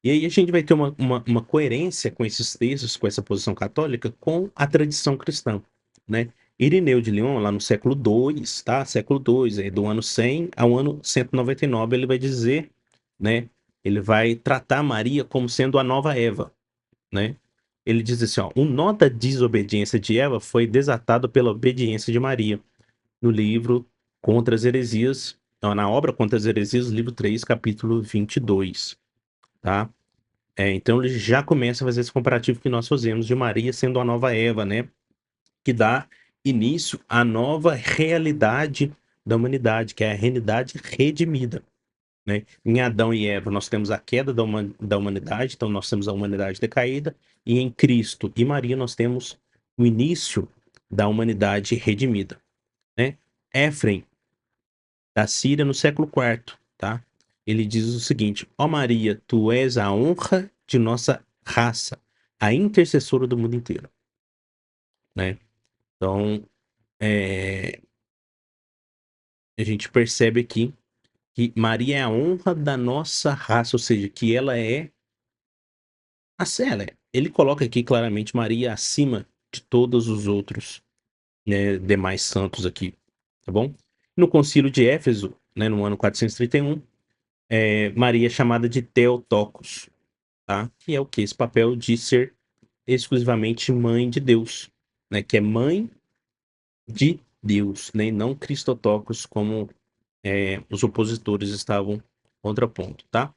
S1: E aí a gente vai ter uma coerência com esses textos, com essa posição católica, com a tradição cristã, né? Irineu de Lyon, lá no século II, tá? Século II, aí do ano 100 ao ano 199, ele vai dizer, né? Ele vai tratar Maria como sendo a nova Eva, né? Ele diz assim, ó, o nó da desobediência de Eva foi desatado pela obediência de Maria, no livro Contra as Heresias, não, na obra Contra as Heresias, livro 3, capítulo 22, tá? Então ele já começa a fazer esse comparativo que nós fazemos de Maria sendo a nova Eva, né? Que dá início à nova realidade da humanidade, que é a realidade redimida, né? Em Adão e Eva nós temos a queda da humanidade, então nós temos a humanidade decaída, e em Cristo e Maria nós temos o início da humanidade redimida, né? Éfrem, da Síria, no século IV, tá? Ele diz o seguinte: Ó Maria, tu és a honra de nossa raça, a intercessora do mundo inteiro, né? Então, é, a gente percebe aqui que Maria é a honra da nossa raça, ou seja, que ela é a Célia. Ele coloca aqui claramente Maria acima de todos os outros, né, demais santos aqui, tá bom? No Concílio de Éfeso, né, no ano 431, Maria é chamada de Theotokos, tá? Que é o que? Esse papel de ser exclusivamente mãe de Deus, né? Que é mãe de Deus, né? E não Christotokos, como os opositores estavam contrapondo, tá?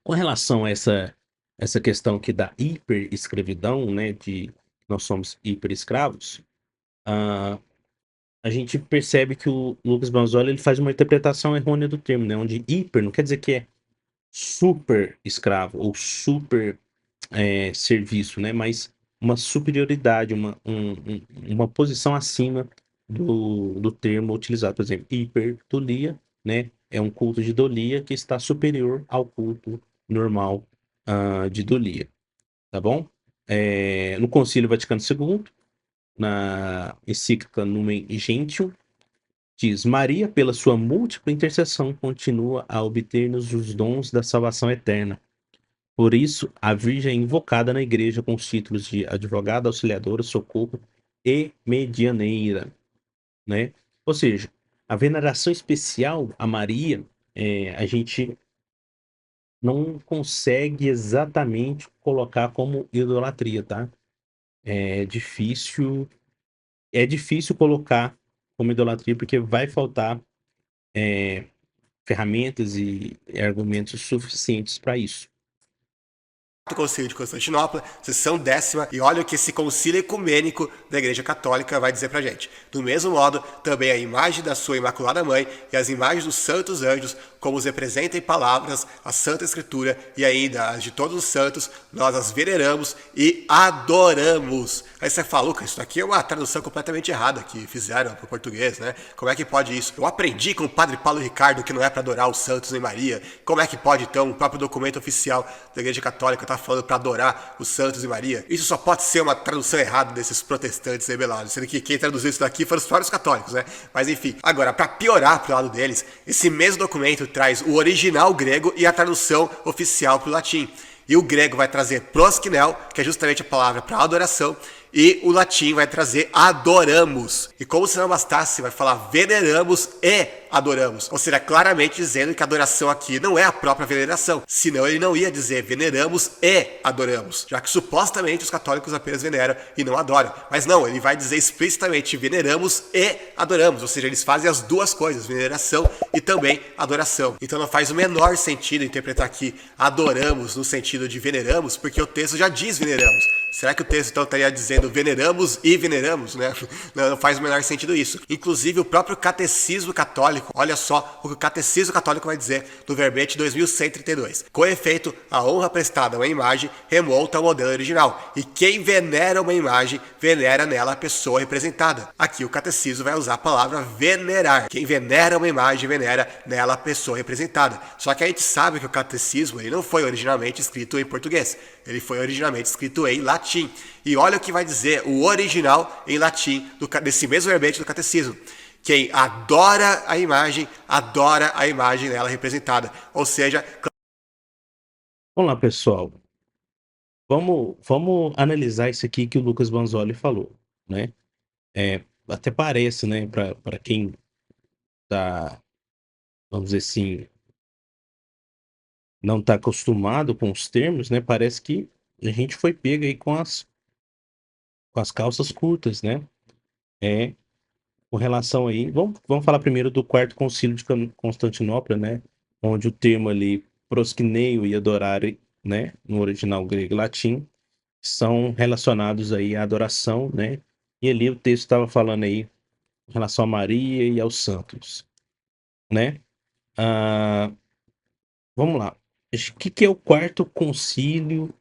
S1: Com relação a essa questão aqui da hiperescravidão, né? De nós somos hiperescravos, ah, a gente percebe que o Lucas Banzoli ele faz uma interpretação errônea do termo, né? Onde hiper não quer dizer que é super escravo ou super serviço, né? Mas uma superioridade, uma posição acima do termo utilizado. Por exemplo, hiperdulia, né? É um culto de dolia que está superior ao culto normal de dolia, tá bom? No Concílio Vaticano II, na encíclica Lumen Gentium, diz: Maria, pela sua múltipla intercessão, continua a obter-nos os dons da salvação eterna. Por isso, a Virgem é invocada na igreja com os títulos de advogada, auxiliadora, socorro e medianeira, né? Ou seja, a veneração especial a Maria, a gente não consegue exatamente colocar como idolatria, tá? É difícil, é difícil colocar como idolatria porque vai faltar ferramentas e argumentos suficientes para isso.
S2: Concílio de Constantinopla, sessão 10ª, e olha o que esse concílio ecumênico da Igreja Católica vai dizer pra gente. Do mesmo modo, também a imagem da sua Imaculada Mãe e as imagens dos santos anjos, como os representam em palavras, a Santa Escritura e ainda as de todos os santos, nós as veneramos e adoramos. Aí você fala, Lucas, isso aqui é uma tradução completamente errada que fizeram para o português, né? Como é que pode isso? Eu aprendi com o padre Paulo Ricardo que não é para adorar os santos nem Maria. Como é que pode, então, o próprio documento oficial da Igreja Católica tá falando para adorar os santos e Maria? Isso só pode ser uma tradução errada desses protestantes rebelados, sendo que quem traduziu isso daqui foram os próprios católicos, né? Mas enfim, agora, para piorar pro lado deles, esse mesmo documento traz o original grego e a tradução oficial pro latim. E o grego vai trazer proskinel, que é justamente a palavra para adoração, e o latim vai trazer adoramos. E como se não bastasse, vai falar veneramos e adoramos. Ou seja, claramente dizendo que a adoração aqui não é a própria veneração. Senão ele não ia dizer veneramos e adoramos. Já que supostamente os católicos apenas veneram e não adoram. Mas não, ele vai dizer explicitamente veneramos e adoramos. Ou seja, eles fazem as duas coisas, veneração e também adoração. Então não faz o menor sentido interpretar aqui adoramos no sentido de veneramos, porque o texto já diz veneramos. Será que o texto então estaria dizendo veneramos e veneramos, né? Não faz o menor sentido isso. Inclusive o próprio catecismo católico, olha só o que o catecismo católico vai dizer no verbete 2132. Com efeito, a honra prestada a uma imagem remonta ao modelo original, e quem venera uma imagem, venera nela a pessoa representada. Aqui o catecismo vai usar a palavra venerar. Quem venera uma imagem, venera nela a pessoa representada. Só que a gente sabe que o catecismo ele não foi originalmente escrito em português. Ele foi originalmente escrito em latim. E olha o que vai dizer o original em latim desse mesmo verbete do catecismo. Quem adora a imagem nela representada. Ou seja...
S1: Vamos lá, pessoal. Vamos analisar isso aqui que o Lucas Banzoli falou, né? Até parece, né, para quem tá, vamos dizer assim, não tá acostumado com os termos, né? Parece que a gente foi pego aí com as calças curtas, né? Com relação aí, vamos falar primeiro do Quarto Concílio de Constantinopla, né? Onde o termo ali prosquineio e adorare, né? No original grego e latim, são relacionados aí à adoração, né? E ali o texto estava falando aí em relação a Maria e aos santos, né? Vamos lá. O que é o Quarto Concílio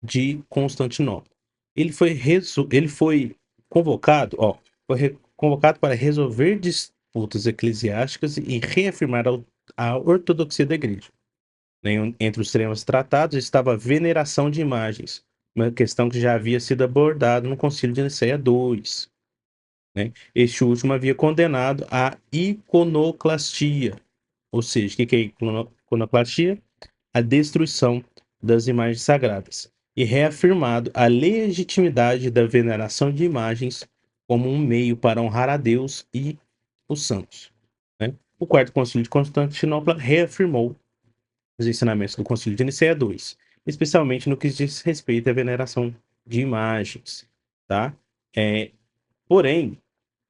S1: de Constantinopla? Ele foi convocado, convocado para resolver disputas eclesiásticas e reafirmar a ortodoxia da igreja. Entre os temas tratados estava a veneração de imagens, uma questão que já havia sido abordada no Concílio de Nicéia II, né? Este último havia condenado a iconoclastia, ou seja, o que é iconoclastia? A destruição das imagens sagradas, e reafirmado a legitimidade da veneração de imagens como um meio para honrar a Deus e os santos, né? O Quarto Concílio de Constantinopla reafirmou os ensinamentos do Concílio de Nicéia II, especialmente no que diz respeito à veneração de imagens, tá? Porém,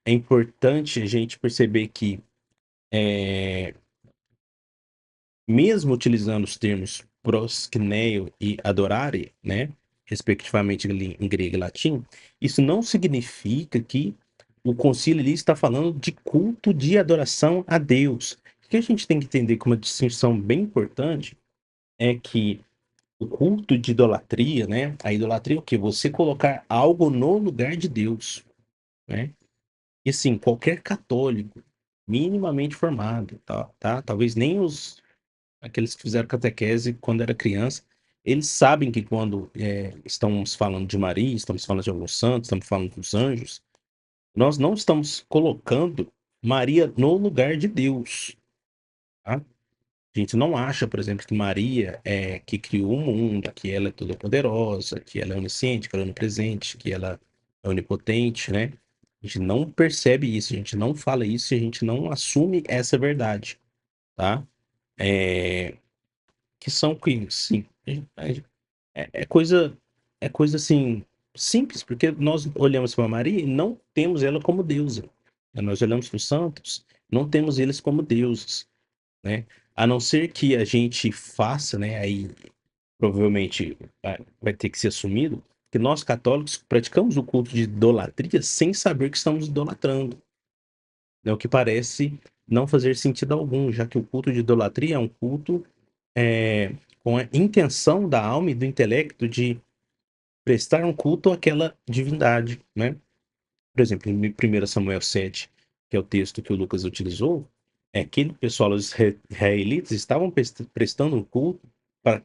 S1: é importante a gente perceber que, mesmo utilizando os termos proskineo e adorare, né, respectivamente em grego e latim, isso não significa que o concílio ali está falando de culto de adoração a Deus. O que a gente tem que entender como uma distinção bem importante é que o culto de idolatria, né, a idolatria é o quê? Você colocar algo no lugar de Deus, né? E assim, qualquer católico minimamente formado, tá? Talvez nem aqueles que fizeram catequese quando era criança, eles sabem que quando estamos falando de Maria, estamos falando de alguns santos, estamos falando dos anjos, nós não estamos colocando Maria no lugar de Deus, tá? A gente não acha, por exemplo, que Maria é que criou o mundo, que ela é toda poderosa, que ela é onisciente, que ela é onipresente, que ela é onipotente, né? A gente não percebe isso, a gente não fala isso, a gente não assume essa verdade, tá? Que são que, sim, é coisa assim simples, porque nós olhamos para Maria e não temos ela como deusa, né? Nós olhamos para os santos, não temos eles como deuses, né? A não ser que a gente faça, né, aí provavelmente vai ter que ser assumido, que nós católicos praticamos o culto de idolatria sem saber que estamos idolatrando. É o que parece não fazer sentido algum, já que o culto de idolatria é um culto com a intenção da alma e do intelecto de prestar um culto àquela divindade, né? Por exemplo, em 1 Samuel 7, que é o texto que o Lucas utilizou, aquele pessoal, os israelitas, estavam prestando um culto para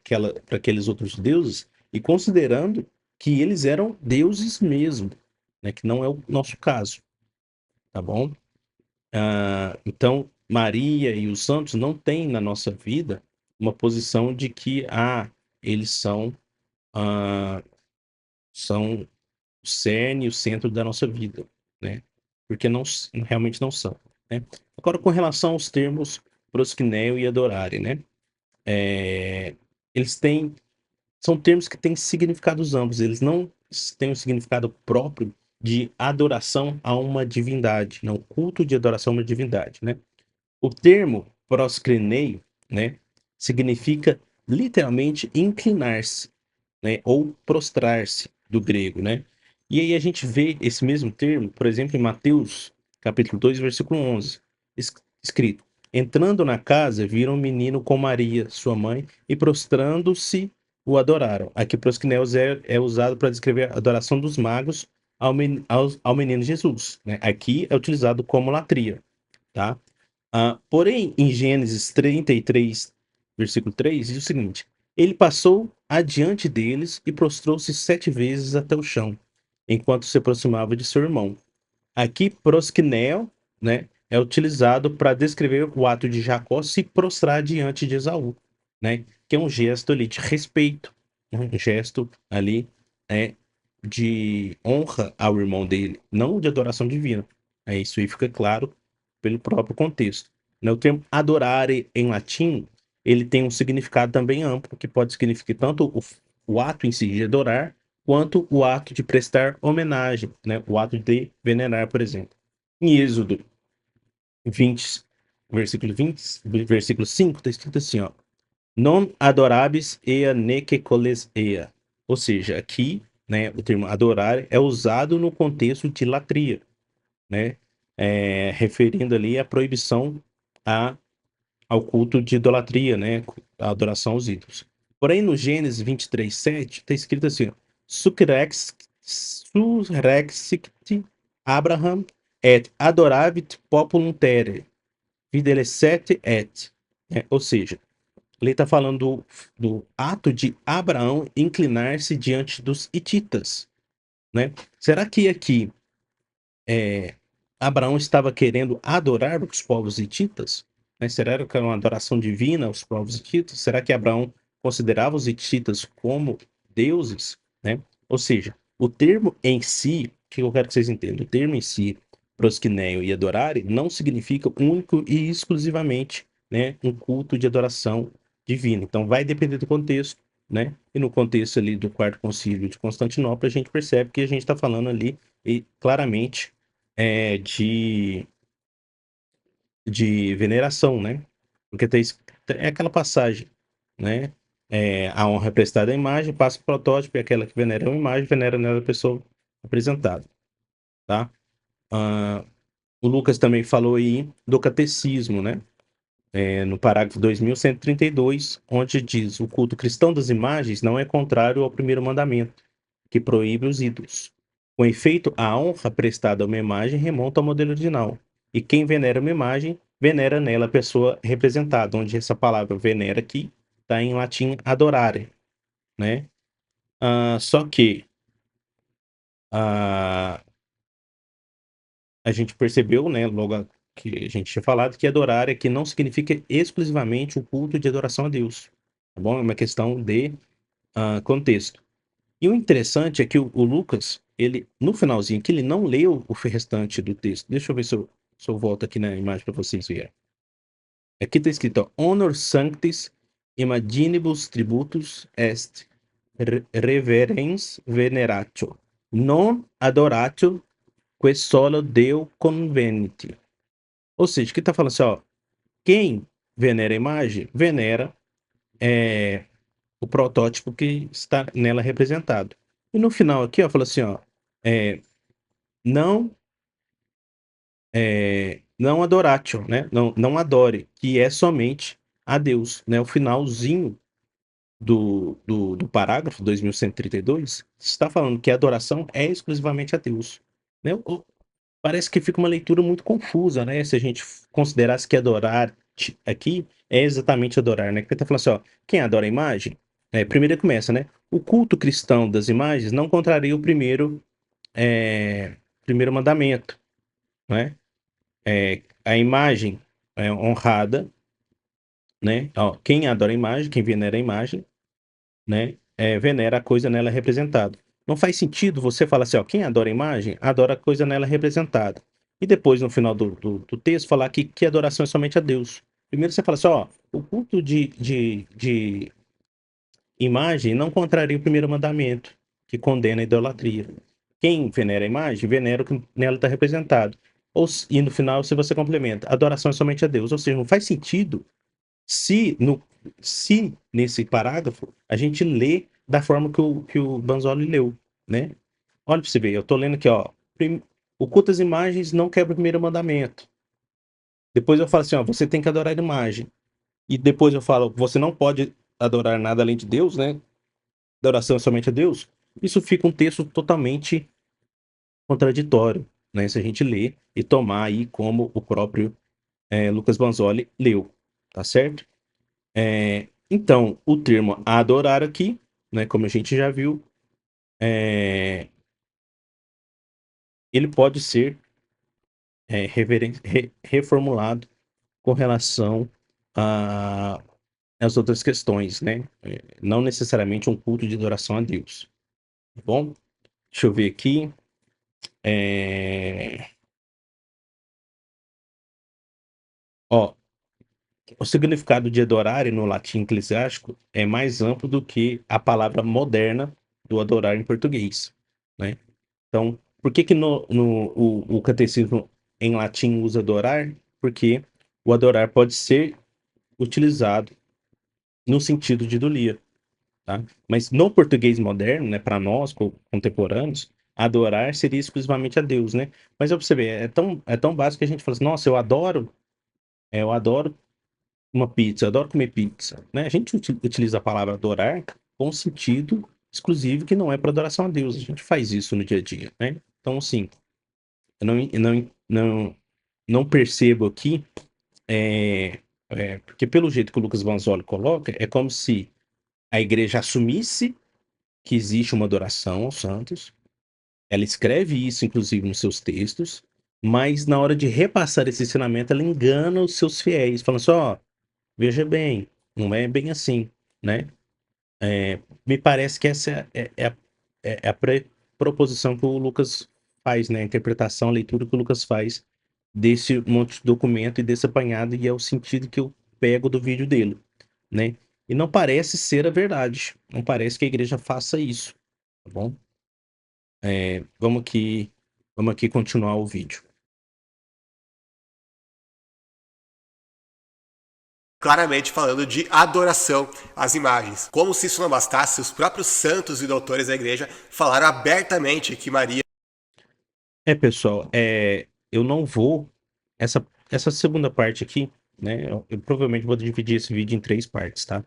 S1: aqueles outros deuses e considerando que eles eram deuses mesmo, né? Que não é o nosso caso, tá bom? Então, Maria e os santos não têm na nossa vida uma posição de que eles ah, são o cerne, o centro da nossa vida, né? Porque realmente não são, né? Agora, com relação aos termos proskineo e adorare, né? Eles são termos que têm significados ambos, eles não têm um significado próprio de adoração a uma divindade, não, culto de adoração a uma divindade, né? O termo proskreneo, né, significa literalmente inclinar-se, né, ou prostrar-se, do grego, né? E aí a gente vê esse mesmo termo, por exemplo, em Mateus, capítulo 2, versículo 11, escrito: Entrando na casa, viram um menino com Maria, sua mãe, e prostrando-se, o adoraram. Aqui, prosquineos é usado para descrever a adoração dos magos ao menino Jesus, né? Aqui é utilizado como latria, tá? Porém, em Gênesis 33, versículo 3, diz o seguinte: Ele passou adiante deles e prostrou-se 7 vezes até o chão, enquanto se aproximava de seu irmão. Aqui, proskineo, né, é utilizado para descrever o ato de Jacó se prostrar diante de Esaú, né, que é um gesto ali de respeito, um gesto ali de honra ao irmão dele, não de adoração divina. Isso aí fica claro pelo próprio contexto. Né? O termo adorare em latim, ele tem um significado também amplo, que pode significar tanto o ato em si de adorar, quanto o ato de prestar homenagem, né? O ato de venerar, por exemplo. Em Êxodo 20, versículo 5, está escrito assim, ó: Non adorabis ea nece coles ea. Ou seja, aqui, né, o termo adorar é usado no contexto de latria, né? Referindo ali a proibição ao culto de idolatria, né? A adoração aos ídolos. Porém, no Gênesis 23, 7, está escrito assim: Surrexit Abraham et adoravit populum terre, videlecet et. Ou seja, ele está falando do ato de Abraão inclinar-se diante dos hititas, né? Será que aqui Abraão estava querendo adorar os povos hititas? Né? Será que era uma adoração divina aos povos hititas? Será que Abraão considerava os hititas como deuses? Né? Ou seja, o termo em si, que eu quero que vocês entendam, o termo em si, proskineo e adorare, não significa único e exclusivamente, né, um culto de adoração divina. Então vai depender do contexto, né? E no contexto ali do Quarto Concílio de Constantinopla, a gente percebe que a gente está falando ali e claramente de veneração, né? Porque é aquela passagem, né? A honra é prestada à imagem, passa o protótipo, e aquela que venera uma imagem, venera nela a pessoa apresentada, tá? O Lucas também falou aí do catecismo, né? No parágrafo 2132, onde diz: o culto cristão das imagens não é contrário ao primeiro mandamento, que proíbe os ídolos. Com efeito, a honra prestada a uma imagem remonta ao modelo original. E quem venera uma imagem, venera nela a pessoa representada, onde essa palavra venera aqui está em latim adorare, né? Só que a gente percebeu, né, logo que a gente tinha falado, que adorar aqui não significa exclusivamente o culto de adoração a Deus, tá bom? É uma questão de contexto. E o interessante é que o Lucas, ele, no finalzinho aqui, ele não leu o restante do texto. Deixa eu ver se eu volto aqui na imagem para vocês verem. Aqui está escrito, ó: Honor sanctis imaginibus tributus est reverens veneratio, non adoratio que solo Deo convenit. Ou seja, que está falando assim, ó, quem venera a imagem, venera o protótipo que está nela representado. E no final aqui, ó, fala assim, ó, não não adoratio, né? Não adore, que é somente a Deus, né? O finalzinho do parágrafo 2132 está falando que a adoração é exclusivamente a Deus, né? Parece que fica uma leitura muito confusa, né? Se a gente considerasse que adorar aqui é exatamente adorar, né? Porque tá falando assim, ó, quem adora a imagem, primeiro começa, né? O culto cristão das imagens não contraria o primeiro mandamento, né? A imagem é honrada, né? Ó, quem adora a imagem, quem venera a imagem, né? Venera a coisa nela representada. Não faz sentido você falar assim, ó, quem adora a imagem, adora a coisa nela representada. E depois, no final do texto, falar que a adoração é somente a Deus. Primeiro você fala assim, ó, o culto de imagem não contraria o primeiro mandamento, que condena a idolatria. Quem venera a imagem, venera o que nela está representado. E no final, se você complementa, a adoração é somente a Deus. Ou seja, não faz sentido se, no, se nesse parágrafo a gente lê da forma que o Banzoli leu, né? Olha para você ver, eu tô lendo aqui, ó. O culto às imagens não quebra o primeiro mandamento. Depois eu falo assim, ó, você tem que adorar a imagem. E depois eu falo, você não pode adorar nada além de Deus, né? Adoração é somente a Deus. Isso fica um texto totalmente contraditório, né? Se a gente ler e tomar aí como o próprio Lucas Banzoli leu, tá certo? Então, o termo adorar aqui, né, como a gente já viu, ele pode ser reformulado com relação a- às outras questões, né? Não necessariamente um culto de adoração a Deus, tá bom? Deixa eu ver aqui. Ó, o significado de adorare no latim eclesiástico é mais amplo do que a palavra moderna do adorar em português, né? Então, por que que o catecismo em latim usa adorar? Porque o adorar pode ser utilizado no sentido de idolia, tá? Mas no português moderno, né, para nós, contemporâneos, adorar seria exclusivamente a Deus, né? Mas eu percebi, é tão básico que a gente fala assim, nossa, eu adoro uma pizza, eu adoro comer pizza, né? A gente utiliza a palavra adorar com um sentido exclusivo que não é para adoração a Deus. A gente faz isso no dia a dia, né? Então, assim, eu não percebo aqui, porque pelo jeito que o Lucas Vanzoli coloca, é como se a igreja assumisse que existe uma adoração aos santos, ela escreve isso, inclusive, nos seus textos, mas na hora de repassar esse ensinamento, ela engana os seus fiéis, falando assim, ó, veja bem, não é bem assim, né? Me parece que essa é a proposição que o Lucas faz, né? A interpretação, a leitura que o Lucas faz desse monte de documento e desse apanhado, e é o sentido que eu pego do vídeo dele, né? E não parece ser a verdade. Não parece que a igreja faça isso, tá bom? Vamos aqui continuar o vídeo.
S2: Claramente falando de adoração às imagens. Como se isso não bastasse, os próprios santos e doutores da igreja falaram abertamente que Maria.
S1: Pessoal, eu não vou. Essa segunda parte aqui, né? Eu provavelmente vou dividir esse vídeo em 3 partes, tá?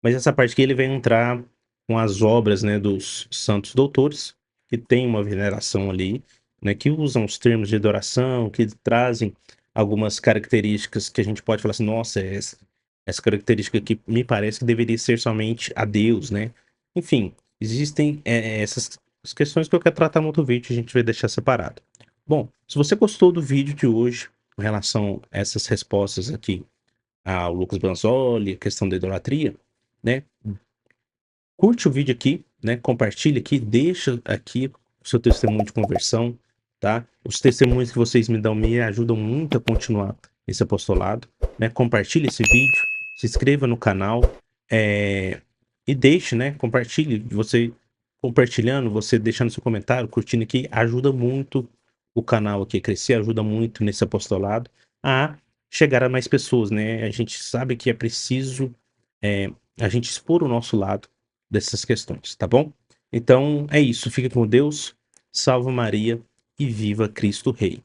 S1: Mas essa parte aqui ele vai entrar com as obras, né, dos santos doutores, que tem uma veneração ali, né, que usam os termos de adoração, que trazem algumas características que a gente pode falar assim, nossa, essa característica aqui me parece que deveria ser somente a Deus, né? Enfim, existem essas questões que eu quero tratar no outro vídeo, a gente vai deixar separado. Bom, se você gostou do vídeo de hoje, com relação a essas respostas aqui ao Lucas Banzoli, a questão da idolatria, né? Curte o vídeo aqui, né? Compartilha aqui, deixa aqui o seu testemunho de conversão, tá? Os testemunhos que vocês me dão me ajudam muito a continuar esse apostolado, né? Compartilhe esse vídeo, se inscreva no canal, e deixe, né? Compartilhe, você compartilhando, você deixando seu comentário, curtindo aqui, ajuda muito o canal aqui a crescer, ajuda muito nesse apostolado a chegar a mais pessoas, né? A gente sabe que é preciso a gente expor o nosso lado dessas questões, tá bom? Então é isso, fica com Deus, salve Maria e viva Cristo Rei.